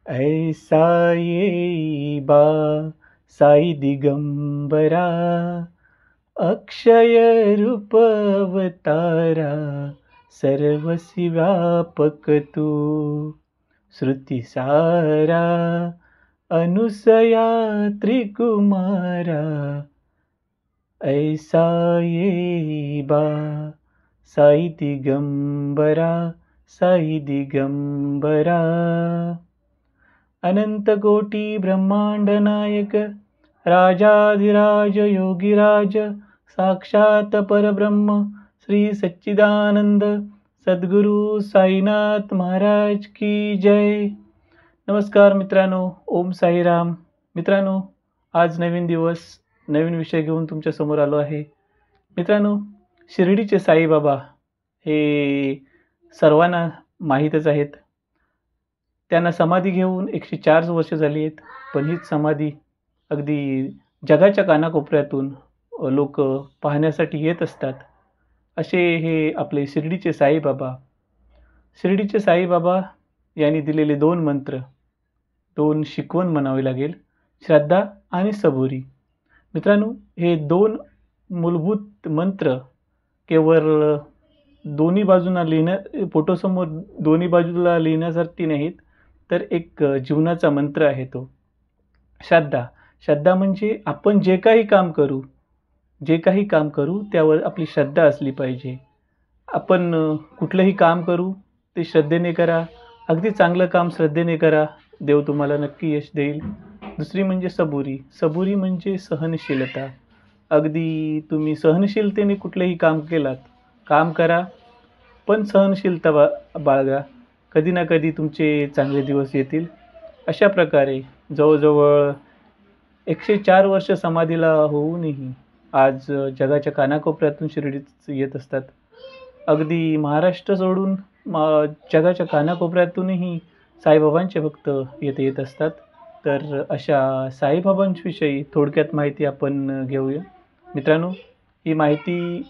ऐसा ये बा साई दिगंबरा, अक्षय रूप अवतारा, सर्वसी व्यापक तू, श्रुतिसारा अनुसया त्रिकुमारा, ऐसा ये बा साई दिगंबरा, साई दिगंबरा. अनंत कोटी ब्रह्मांड नायक, राजाधिराज योगीराज, साक्षात परब्रह्म श्री सच्चिदानंद सद्गुरु साईनाथ महाराज की जय. नमस्कार मित्रांनो, ओम साईराम. मित्रांनो, आज नवीन दिवस, नवीन विषय घेऊन तुमच्या समोर आलो आहे. मित्रांनो, शिर्डीचे साईबाबा हे सर्वांना माहीतच आहेत. त्यांना समाधी घेऊन 104 वर्ष झाली आहेत. पण हीच समाधी अगदी जगाच्या कानाकोपऱ्यातून लोक पाहण्यासाठी येत असतात. असे हे आपले शिर्डीचे साईबाबा. शिर्डीचे साईबाबा यांनी दिलेले 2 मंत्र, 2 शिकवण म्हणावी लागेल, श्रद्धा आणि सबुरी. मित्रांनो, हे 2 मूलभूत मंत्र केवळ दोन्ही बाजूंना फोटोसमोर दोन्ही बाजूला लिहिण्यासाठी नाहीत, तर एक जीवनाचा मंत्र आहे तो श्रद्धा. श्रद्धा म्हणजे आपण जे काही काम करू त्यावर आपली श्रद्धा असली पाहिजे. आपण कुठलंही काम करू ते श्रद्धेने करा. अगदी चांगलं काम श्रद्धेने करा, देव तुम्हाला नक्की यश देईल. दुसरी म्हणजे सबुरी. सबुरी म्हणजे सहनशीलता. अगदी तुम्ही सहनशीलतेने कुठलंही काम करा, पण सहनशीलता बाळगा. कधी ना कधी तुमचे चांगले दिवस येतील. अशा प्रकारे जवळजवळ 104 वर्ष समाधीला होऊनही आज जगाच्या कानाकोपऱ्यातून शिर्डीत येत असतात. अगदी महाराष्ट्र सोडून जगाच्या कानाकोपऱ्यातूनही साईबाबांचे भक्त येथे येत असतात. तर अशा साईबाबांविषयी थोडक्यात माहिती आपण घेऊया. मित्रांनो, ही माहिती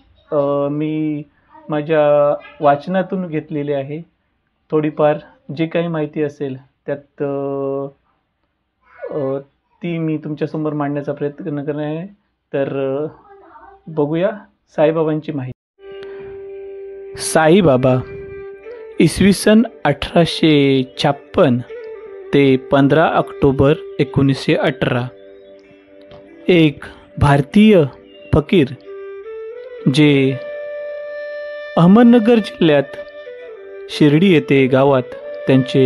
मी माझ्या वाचनातून घेतलेली आहे. थोडीफार जे काही माहिती असेल त्यात ती मी तुमच्यासमोर मांडण्याचा प्रयत्न करणार आहे. तर बघूया साईबाबांची माहिती. साईबाबा इसवी सन 1856 ते 15 ऑक्टोबर 1918 एक भारतीय फकीर जे अहमदनगर जिल्ह्यात शिर्डी येथे गावात त्यांचे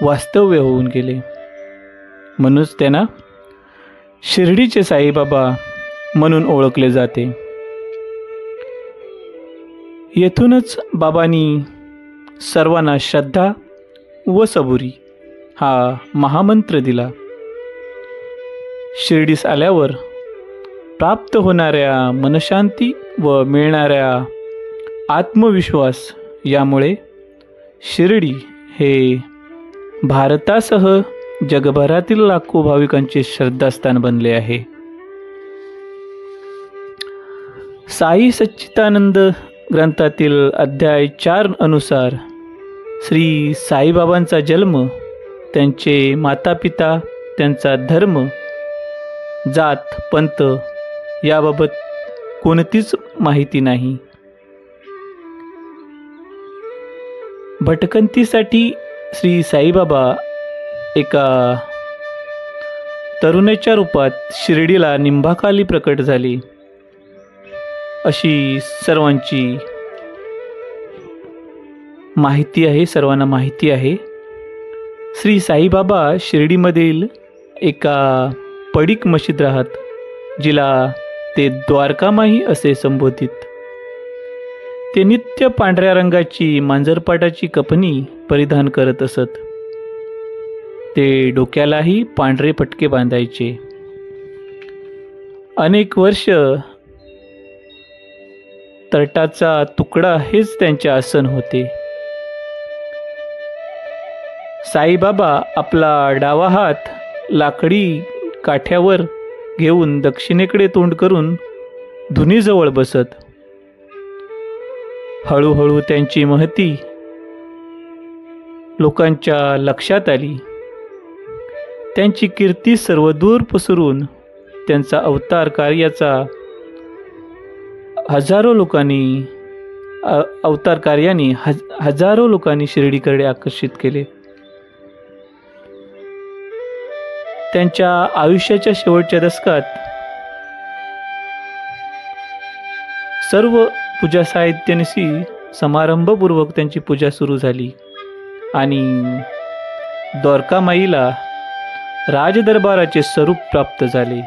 वास्तव्य होऊन गेले. म्हणूनच त्यांना शिर्डीचे साईबाबा म्हणून ओळखले जाते. येथूनच बाबांनी सर्वांना श्रद्धा व सबुरी हा महामंत्र दिला. शिर्डीस आल्यावर प्राप्त होणाऱ्या मनशांती व मिळणाऱ्या आत्मविश्वास यामुळे शिर्डी हे भारतासह जगभरातील लाखो भाविकांचे श्रद्धास्थान बनले आहे. साई सच्चिदानंद ग्रंथातील अध्याय 4 अनुसार श्री साईबाबांचा जन्म, त्यांचे मातापिता, त्यांचा धर्म, जात, पंथ याबाबत कोणतीच माहिती नाही. भटकंतीसाठी श्री साईबाबा एका तरुणाच्या रूपात शिर्डीला निंबाखाली प्रकट झाली, अशी सर्वांची माहिती आहे, सर्वांना माहिती आहे. श्री साईबाबा शिर्डीमधील एका पडीक मशीद राहत, जिला ते द्वारकामाई असे संबोधित. ते नित्य पांढऱ्या रंगाची मांजरपाटाची कपनी परिधान करत असत. ते डोक्यालाही पांढरे पटके बांधायचे. अनेक वर्ष तरटाचा तुकडा हेच त्यांचे आसन होते. साईबाबा आपला डावा हात लाकडी काठ्यावर घेऊन दक्षिणेकडे तोंड करून धुनीजवळ बसत. हळूहळू त्यांची महती लोकांच्या लक्षात आली. त्यांची कीर्ती सर्वदूर पसरून त्यांचा अवतार कार्याचा अवतार कार्याने हजारो लोकांनी शिर्डीकडे आकर्षित केले. त्यांच्या आयुष्याच्या शेवटच्या दशकात सर्व पूजा साहित्यानिशी समारंभपूर्वक त्यांची पूजा सुरू झाली आणि द्वारका माईला राजदरबाराचे स्वरूप प्राप्त झाले.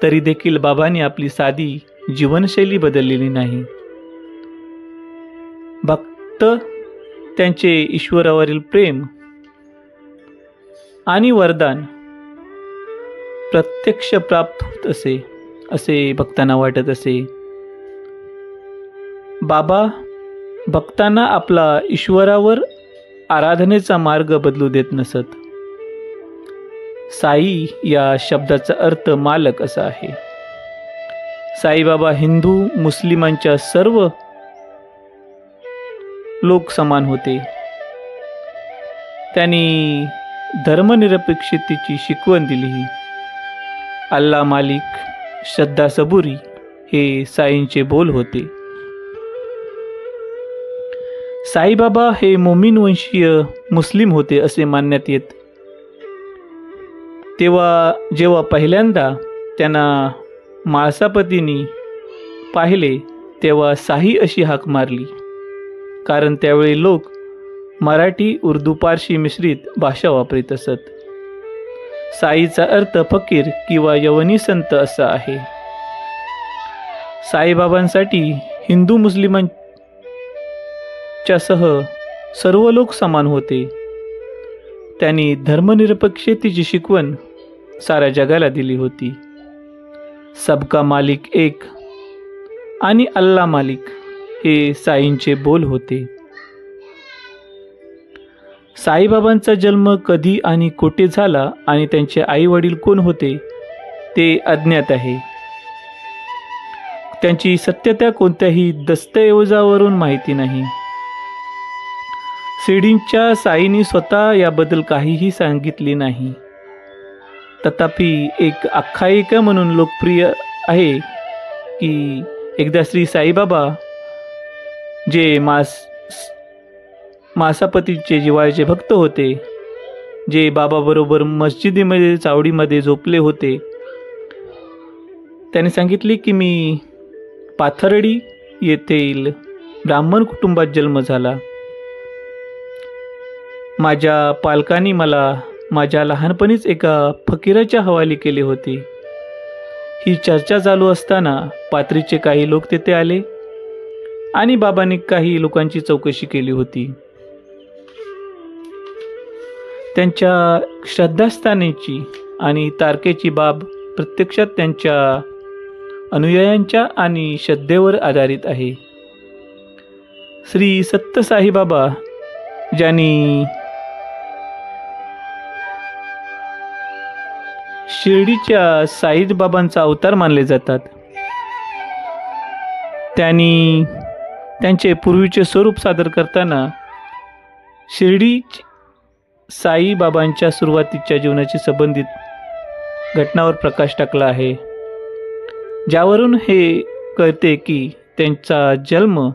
तरी देखील बाबांनी आपली साधी जीवनशैली बदललेली नाही. भक्त त्यांचे ईश्वरावरील प्रेम आणि वरदान प्रत्यक्ष प्राप्त होत असे भक्तांना वाटत असे. बाबा भक्तांना आपला ईश्वरावर आराधनेचा मार्ग बदलू देत नसत. साई या शब्दाचा अर्थ मालक असा आहे. साईबाबा हिंदू मुस्लिमांच्या सर्व लोक समान होते. त्यांनी धर्मनिरपेक्षतेची शिकवण दिली. अल्ला मालिक, श्रद्धा सबुरी हे साईंचे बोल होते. साईबाबा हे मोमीन वंशीय मुस्लिम होते असे मानण्यात येत. जेव्हा पहिल्यांदा त्यांना माळसापतींनी पाहिले तेव्हा साई अशी हाक मारली, कारण त्यावेळी लोक मराठी, उर्दू, पारशी मिश्रित भाषा वापरीत असत. साईचा अर्थ फकीर किंवा यवनी संत असा आहे. साईबाबांसाठी हिंदू मुस्लिमांच्या सह सर्व लोक समान होते. त्यांनी धर्मनिरपेक्षतेची शिकवण साऱ्या जगाला दिली होती. सबका मालिक एक आणि अल्ला मालिक हे साईंचे बोल होते. साईबाबांचा जन्म कधी आणि कोठे झाला आणि त्यांचे आई वडील कोण होते ते अज्ञात आहे. त्यांची सत्यता कोणत्याही दस्तऐवजावरून माहिती नाही. शिर्डीच्या साईंनी स्वतः याबद्दल काहीही सांगितले नाही. तथापि एक आख्यायिका म्हणून लोकप्रिय आहे की एकदा श्री साईबाबा जे मासापतीचे जिव्हाळ्याचे भक्त होते, जे बाबाबरोबर मस्जिदीमध्ये चावडीमध्ये झोपले होते, त्यांनी सांगितले की मी पाथर्डी येथील ब्राह्मण कुटुंबात जन्म झाला. माझ्या पालकांनी मला माझ्या लहानपणीच एका फकीराच्या हवाली केले होते. ही चर्चा चालू असताना पाथरीचे काही लोक तेथे आले आणि बाबांनी काही लोकांची चौकशी केली होती. त्यांच्या श्रद्धास्थानाची आणि तारखेची बाब प्रत्यक्षात त्यांच्या अनुयायांच्या आणि श्रद्धेवर आधारित आहे. श्री सत्य साईबाबा ज्यांनी शिर्डीच्या साईबाबांचा अवतार मानले जातात, त्यांनी त्यांचे पूर्वीचे स्वरूप सादर करताना शिर्डी साईबाबांच्या सुरुवातीच्या जीवनाशी संबंधित घटनावर प्रकाश टाकला आहे, ज्यावरून हे कळते की त्यांचा जन्म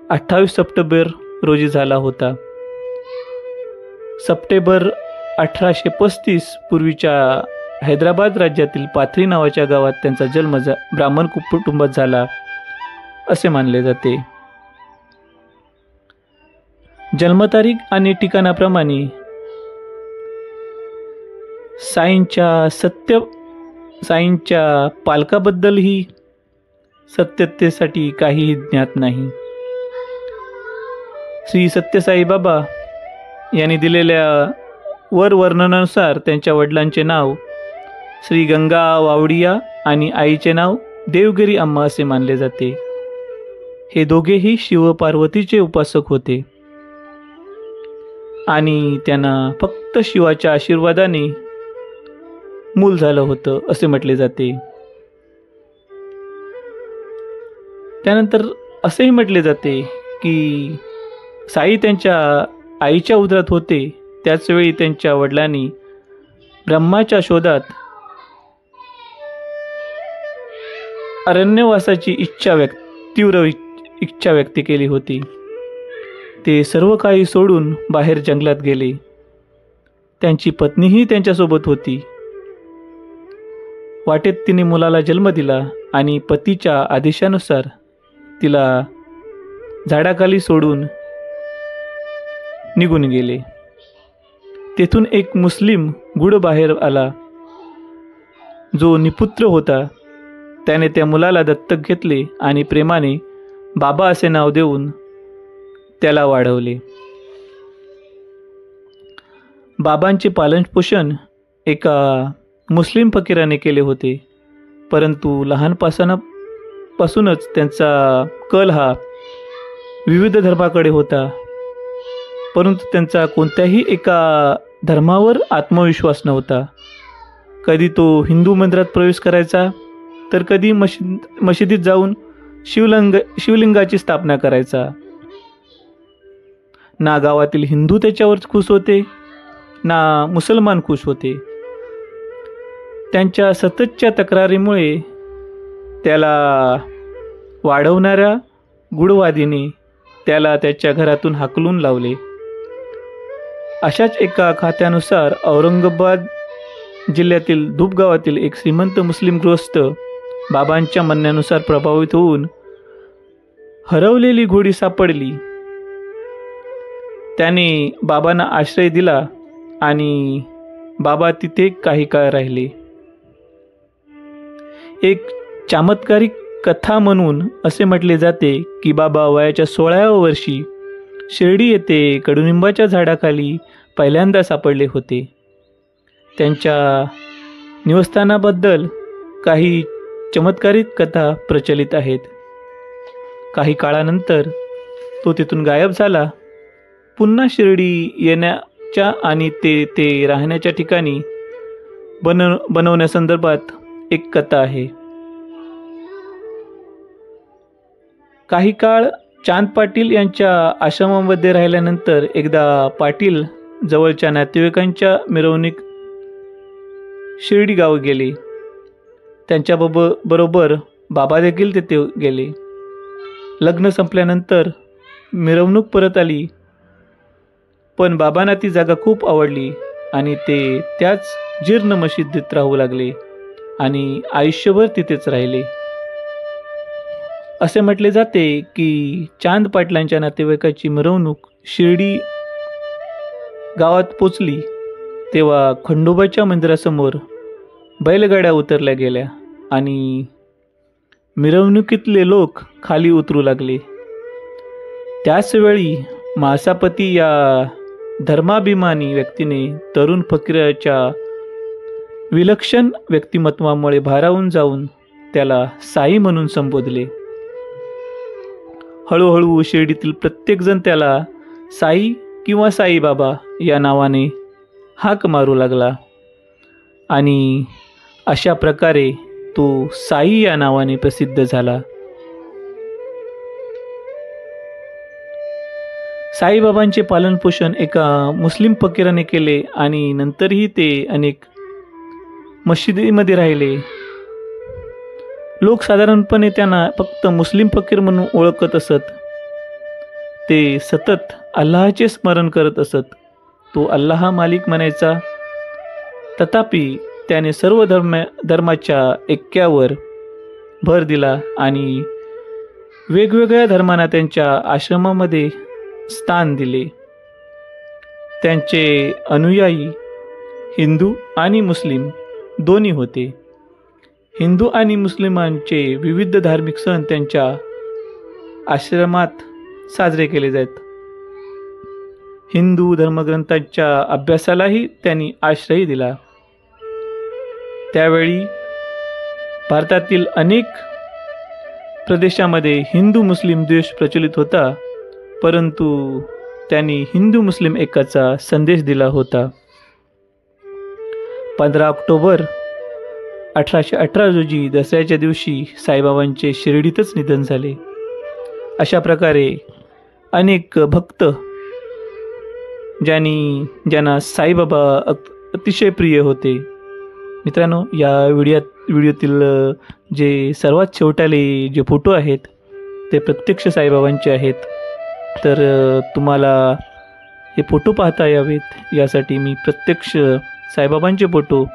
28 सप्टेंबर रोजी झाला होता. सप्टेंबर 1835 पूर्वीच्या हैदराबाद राज्यातील पाथरी नावाच्या गावात त्यांचा जन्म ब्राह्मण कुटुंबात झाला असे मानले जाते. जन्मतारीख आणि ठिकाणाप्रमाणे साईंच्या पालकाबद्दलही सत्यतेसाठी काहीही ज्ञात नाही. श्री सत्य साईबाबा यांनी दिलेल्या वर्णनानुसार त्यांच्या वडिलांचे नाव श्री गंगा वावडिया आणि आईचे नाव देवगिरी अम्मा असे मानले जाते. हे दोघेही शिव पार्वतीचे उपासक होते आणि त्यांना फक्त शिवाच्या आशीर्वादाने मूल झालं होतं असे म्हटले जाते. त्यानंतर असेही म्हटले जाते की साई त्यांच्या आईच्या उदरात होते त्याचवेळी त्यांच्या वडिलांनी ब्रह्माच्या शोधात अरण्यवासाची तीव्र इच्छा व्यक्त केली होती. ते सर्व काही सोडून बाहेर जंगलात गेले. त्यांची पत्नीही त्यांच्यासोबत होती. वाटेत तिने मुलाला जन्म दिला आणि पतीच्या आदेशानुसार तिला झाडाखाली सोडून निघून गेले. तेथून एक मुस्लिम गुड बाहेर आला. जो निपुत्र होता त्याने त्या मुलाला दत्तक घेतले आणि प्रेमाने बाबा असे नाव देऊन त्याला वाढवले. बाबांचे पालनपोषण एका मुस्लिम फकीराने केले होते, परंतु लहानपासूनच त्यांचा कल हा विविध धर्माकडे होता. परंतु त्यांचा कोणत्याही एका धर्मावर आत्मविश्वास नव्हता. कधी तो हिंदू मंदिरात प्रवेश करायचा तर कधी मशिदीत जाऊन शिवलिंगाची स्थापना करायचा. ना गावातील हिंदू त्याच्यावर खुश होते ना मुसलमान खुश होते. त्यांच्या सततच्या तक्रारीमुळे त्याला वाढवणाऱ्या गुडवादीने त्याला त्याच्या घरातून हाकलून लावले. अशाच एका खात्यानुसार औरंगाबाद जिल्ह्यातील धूप गावातील एक श्रीमंत मुस्लिम गृहस्थ बाबांच्या म्हणण्यानुसार प्रभावित होऊन हरवलेली घोडी सापडली. त्याने बाबांना आश्रय दिला आणि बाबा तिथे काही काळ राहिले. एक चमत्कारिक कथा म्हणून असे म्हटले जाते की बाबा वयाच्या 16व्या वर्षी शिर्डी येथे कडुनिंबाच्या झाडाखाली पहिल्यांदा सापडले होते. त्यांच्या निवस्थानाबद्दल काही चमत्कारिक कथा प्रचलित आहेत. काही काळानंतर तो तिथून गायब झाला. पुन्हा शिर्डी येण्याच्या आणि ते राहण्याच्या ठिकाणी बनवण्यासंदर्भात एक कथा आहे. काही काळ चांद पाटील यांच्या आश्रमामध्ये राहिल्यानंतर एकदा पाटील जवळच्या नातेवाईकांच्या मिरवणूक शिर्डी गाव गेले. त्यांच्या बरोबर बाबा देखील तेथे गेले. लग्न संपल्यानंतर मिरवणूक परत आली, पण बाबांना ती जागा खूप आवडली आणि ते त्याच जीर्ण मशिदीत राहू लागले आणि आयुष्यभर तिथेच राहिले. असे म्हटले जाते की चांद पाटलांच्या नातेवाईकाची मिरवणूक शिर्डी गावात पोचली तेव्हा खंडोबाच्या मंदिरासमोर बैलगाड्या उतरल्या गेल्या आणि मिरवणुकीतले लोक खाली उतरू लागले. त्याचवेळी मासापती या धर्माभिमानी व्यक्तीने तरुण फकीराच्या विलक्षण व्यक्तिमत्वामुळे भारावून जाऊन त्याला साई म्हणून संबोधले. हळूहळू शिर्डीतील प्रत्येकजण त्याला साई किंवा साईबाबा या नावाने हाक मारू लागला आणि अशा प्रकारे तो साई या नावाने प्रसिद्ध झाला. साईबाबांचे पालनपोषण एका मुस्लिम फकीराने केले आणि नंतरही ते अनेक मशिदीमध्ये राहिले. लोक साधारणपणे त्यांना फक्त मुस्लिम फकीर म्हणून ओळखत असत. ते सतत अल्लाहचे स्मरण करत असत. तो अल्लाह मालिक म्हणायचा, तथापि त्याने सर्व धर्माच्या ऐक्यावर भर दिला आणि वेगवेगळ्या धर्मांना त्यांच्या आश्रमामध्ये स्थान दिले. त्यांचे अनुयायी हिंदू आणि मुस्लिम दोन्ही होते. हिंदू आणि मुस्लिमांचे विविध धार्मिक सण त्यांच्या आश्रमात साजरे केले जातात. हिंदू धर्मग्रंथांच्या अभ्यासालाही त्यांनी आश्रय दिला. त्यावेळी भारतातील अनेक प्रदेशामध्ये हिंदू मुस्लिम द्वेष प्रचलित होता, परंतु त्यांनी हिंदू मुस्लिम एकाचा संदेश दिला होता. 15 ऑक्टोबर 1818 रोजी दसऱ्याच्या दिवशी साईबाबांचे शिर्डीतच निधन झाले. अशा प्रकारे अनेक भक्त ज्यांना साईबाबा अतिशय प्रिय होते. मित्रांनो, या व्हिडिओतील जे सर्वात शेवटाले जे फोटो आहेत ते प्रत्यक्ष साईबाबांचे आहेत. तर तुम्हाला हे फोटो पाहता यावेत यासाठी मी प्रत्यक्ष साईबाबांचे फोटो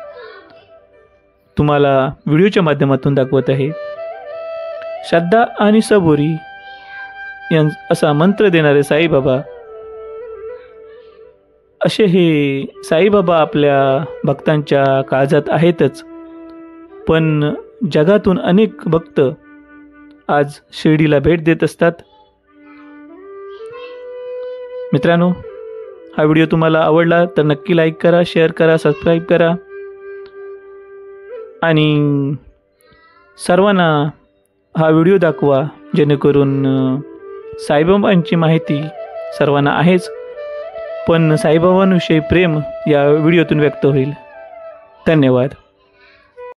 तुम्हाला व्हिडिओच्या माध्यमातून दाखवत आहे. श्रद्धा आणि सबुरी असा मंत्र देणारे साईबाबा, असे हे साईबाबा आपल्या भक्तांच्या काळजात आहेतच. पण जगातून अनेक भक्त आज शिर्डीला भेट देत असतात. मित्रांनो, हा व्हिडिओ तुम्हाला आवडला तर नक्की लाईक करा, शेअर करा, सबस्क्राईब करा आणि सर्वांना हा व्हिडिओ दाखवा, जेणेकरून साईबाबांची माहिती सर्वांना आहेच, पण साईबाबांविषयी प्रेम या व्हिडिओतून व्यक्त होईल. धन्यवाद.